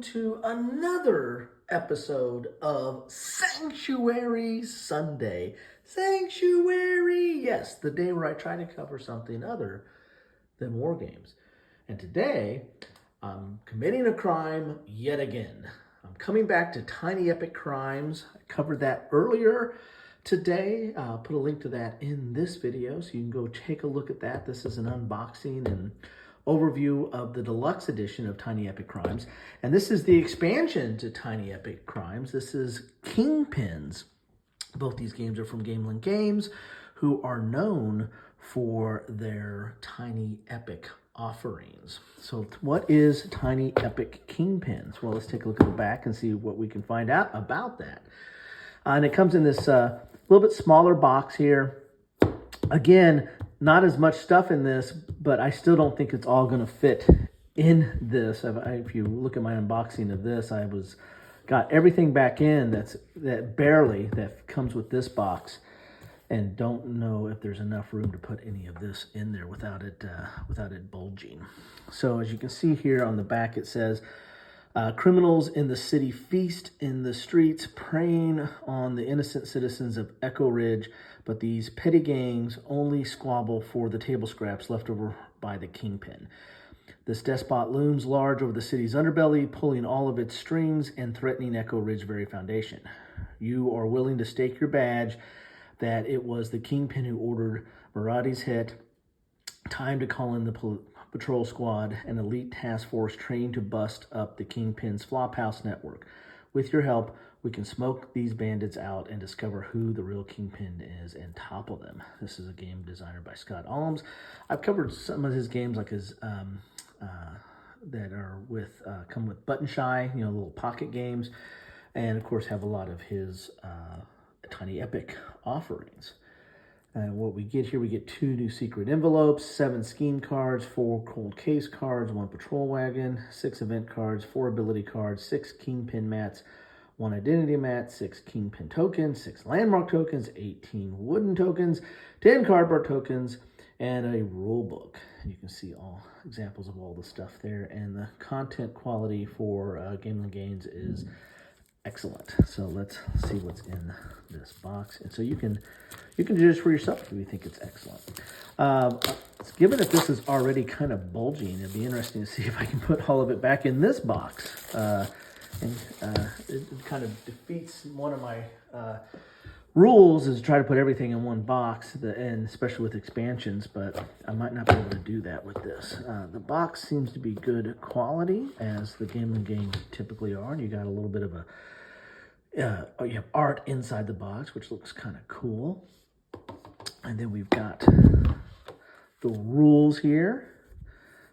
to another episode of Sanctuary Sunday. Sanctuary, yes, the day where I try to cover something other than war games. And today, I'm committing a crime yet again. I'm coming back to Tiny Epic Crimes. I covered that earlier today. I'll put a link to that in this video so you can go take a look at that. This is an unboxing and overview of the deluxe edition of Tiny Epic Crimes. And this is the expansion to Tiny Epic Crimes. This is Kingpins. Both these games are from Gamelyn Games, who are known for their Tiny Epic offerings. So what is Tiny Epic Kingpins? Well, let's take a look at the back and see what we can find out about that. And it comes in this little bit smaller box here. Again, not as much stuff in this, but I still don't think it's all going to fit in this. If you look at my unboxing of this, got everything back in that comes with this box, and don't know if there's enough room to put any of this in there without it bulging. So as you can see here on the back, it says, criminals in the city feast in the streets, preying on the innocent citizens of Echo Ridge, but these petty gangs only squabble for the table scraps left over by the Kingpin. This despot looms large over the city's underbelly, pulling all of its strings and threatening Echo Ridge's very foundation. You are willing to stake your badge that it was the Kingpin who ordered Maradi's hit. Time to call in the patrol squad, an elite task force trained to bust up the Kingpin's Flophouse network. With your help, we can smoke these bandits out and discover who the real Kingpin is and topple them. This is a game designer by Scott Alms. I've covered some of his games, like his that are come with Button Shy, little pocket games, and of course have a lot of his Tiny Epic offerings. And what we get here, we get 2 new secret envelopes, 7 scheme cards, 4 cold case cards, 1 patrol wagon, 6 event cards, 4 ability cards, 6 Kingpin mats, 1 identity mat, 6 Kingpin tokens, 6 landmark tokens, 18 wooden tokens, 10 cardboard tokens, and a rule book. And you can see all examples of all the stuff there. And the content quality for Gamelyn Games is excellent. So let's see what's in this box. And so you can judge for yourself if you think it's excellent. Given that this is already kind of bulging, it'd be interesting to see if I can put all of it back in this box. It kind of defeats one of my rules, is to try to put everything in one box, and especially with expansions, but I might not be able to do that with this. The box seems to be good quality, as the Gamelyn games typically are, and you got a little bit of you have art inside the box, which looks kind of cool. And then we've got the rules here.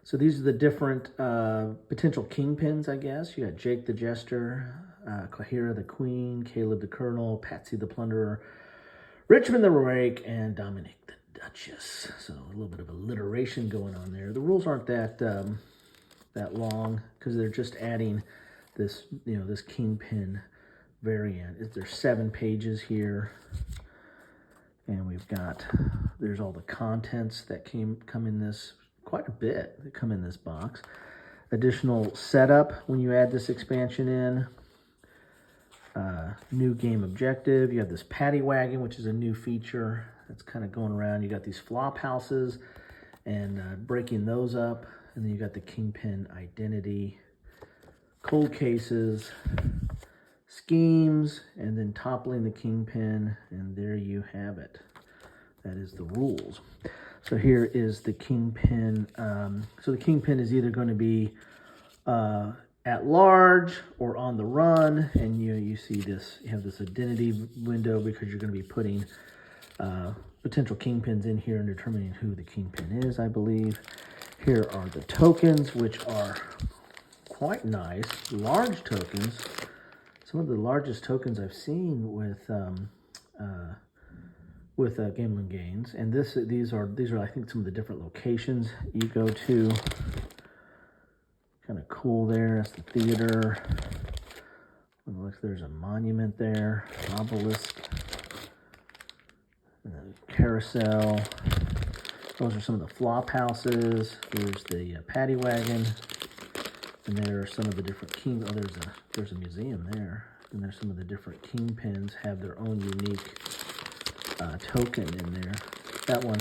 So these are the different potential Kingpins, I guess. You got Jake the Jester, Kahira the Queen, Caleb the Colonel, Patsy the Plunderer, Richmond the Rake, and Dominic the Duchess. So a little bit of alliteration going on there. The rules aren't that long, because they're just adding this, this Kingpin variant. There's 7 pages here, and there's all the contents that come in this, quite a bit that come in this box. Additional setup when you add this expansion in. New game objective. You have this paddy wagon, which is a new feature that's kind of going around. You got these flop houses and breaking those up. And then you got the Kingpin identity, cold cases, schemes, and then toppling the Kingpin. And there you have it. That is the rules. So here is the Kingpin. So the Kingpin is either going to be at large or on the run, and you see this. You have this identity window because you're going to be putting potential Kingpins in here and determining who the Kingpin is, I believe. Here are the tokens, which are quite nice, large tokens. Some of the largest tokens I've seen with Gamelyn Games, and these are I think some of the different locations you go to. Kind of cool there. That's the theater. It looks like there's a monument there, obelisk, and a carousel. Those are some of the flop houses. Here's the paddy wagon. And there are some of the different king. Oh, there's a museum there. And there's some of the different Kingpins have their own unique token in there. That one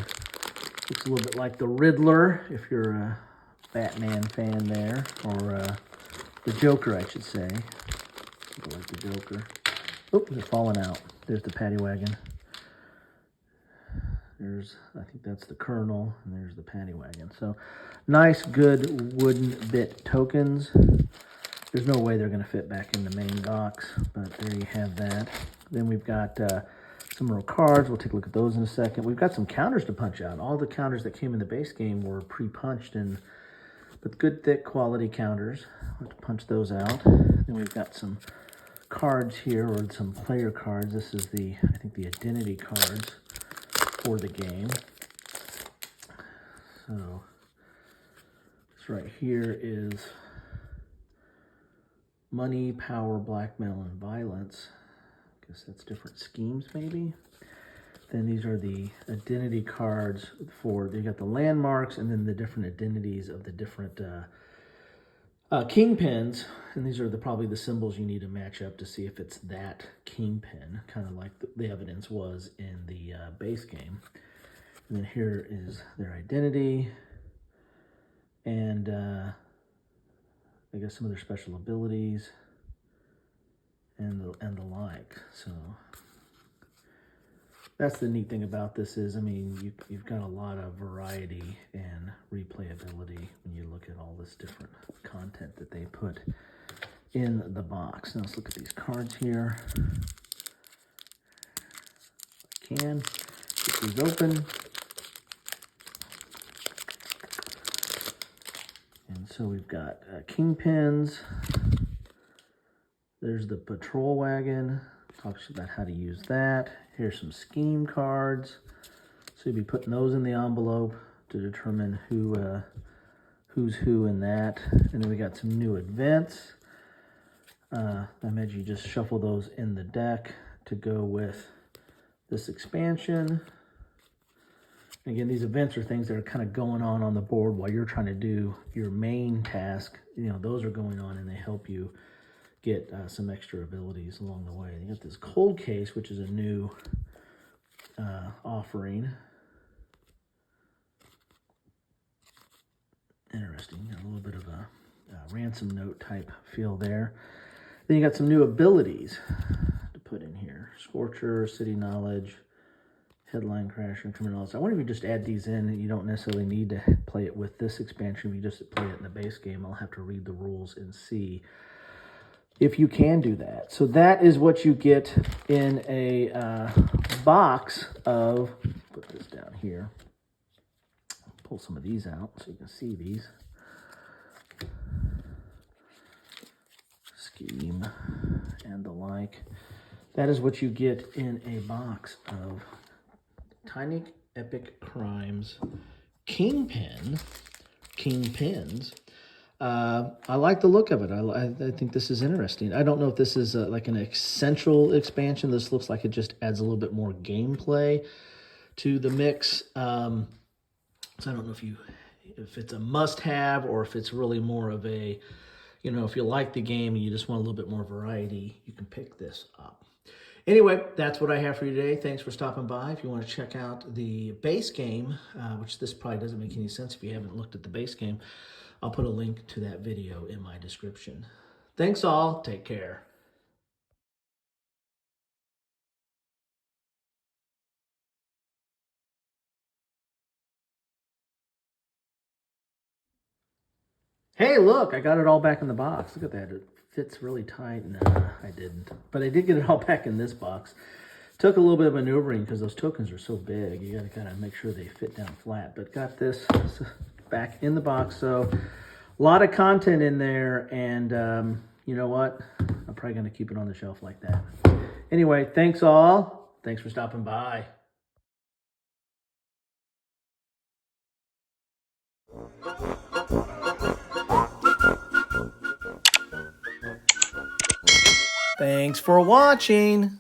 looks a little bit like the Riddler, if you're a Batman fan there, or the Joker, I should say. Like the Joker. Oh, they're falling out. There's the paddy wagon. I think that's the Colonel, and there's the paddy wagon. So, nice, good wooden bit tokens. There's no way they're going to fit back in the main box, but there you have that. Then we've got some more cards. We'll take a look at those in a second. We've got some counters to punch out. All the counters that came in the base game were pre-punched, but good, thick, quality counters. We'll have to punch those out. Then we've got some cards here, or some player cards. This is I think the identity cards for the game. So this right here is money, power, blackmail, and violence. I guess that's different schemes, maybe. Then these are the identity cards you got the landmarks and then the different identities of the different Kingpins. And these are probably the symbols you need to match up to see if it's that Kingpin, kind of like the evidence was in the base game. And then here is their identity, and I guess some of their special abilities and the like. So that's the neat thing about this is, I mean, you've got a lot of variety and replayability when you look at all this different content that they put in the box. Now let's look at these cards here. If I can get these open. And so we've got Kingpins. There's the Patrol Wagon. Talks about how to use that. Here's some scheme cards. So you'll be putting those in the envelope to determine who's who in that. And then we got some new events. I imagine you just shuffle those in the deck to go with this expansion. Again, these events are things that are kind of going on the board while you're trying to do your main task. You know, those are going on and they help you get some extra abilities along the way. You got this cold case, which is a new offering. Interesting. Got a little bit of a ransom note type feel there. Then you got some new abilities to put in here. Scorcher, City Knowledge, Headline Crasher, and Criminal. I wonder if you just add these in. You don't necessarily need to play it with this expansion. If you just play it in the base game, I'll have to read the rules and see if you can do that. So that is what you get in a box of, put this down here, pull some of these out so you can see these. Scheme and the like. That is what you get in a box of Tiny Epic Crimes Kingpins. I like the look of it. I think this is interesting. I don't know if this is like an essential expansion. This looks like it just adds a little bit more gameplay to the mix. So I don't know if it's a must-have or if it's really more of a, you know, if you like the game and you just want a little bit more variety, you can pick this up. Anyway, that's what I have for you today. Thanks for stopping by. If you want to check out the base game, which this probably doesn't make any sense if you haven't looked at the base game, I'll put a link to that video in my description. Thanks all. Take care. Hey, look, I got it all back in the box. Look at that. It fits really tight. No, I didn't. But I did get it all back in this box. Took a little bit of maneuvering because those tokens are so big. You got to kind of make sure they fit down flat. But got this back in the box. So a lot of content in there. And you know what? I'm probably going to keep it on the shelf like that. Anyway, thanks all. Thanks for stopping by. Thanks for watching.